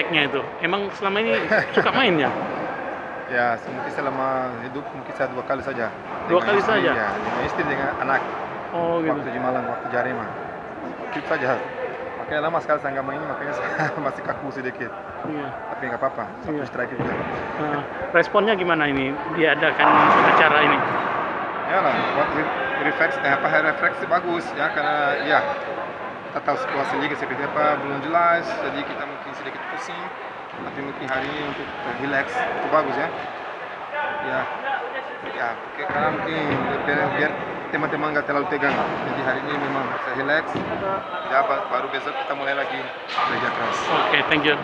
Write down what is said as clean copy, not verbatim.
efeknya itu. Emang selama ini suka main ya? Ya, mungkin selama hidup mungkin saya 2 kali saja. Dua Dengan kali istri, saja? ya, dengan istri dengan anak. Oh gitu. Waktu di Malang, waktu Jarema. Itu saja. Makanya lama sekali saya nggak main, makanya saya masih kaku sedikit. Iya. Tapi nggak apa-apa, satu Iya. strike juga. Responnya gimana ini diadakan acara ini? Ya lah, buat refleksi bagus ya, karena ya kita tahu situasi liga seperti apa belum jelas, jadi kita mungkin sedikit pusing, tapi mungkin hari ini untuk relax itu bagus ya. Ya, ya, karena mungkin biar teman-teman nggak terlalu tegang. Jadi hari ini memang saya relax, ya baru besok kita mulai lagi kerja keras. Oke, thank you.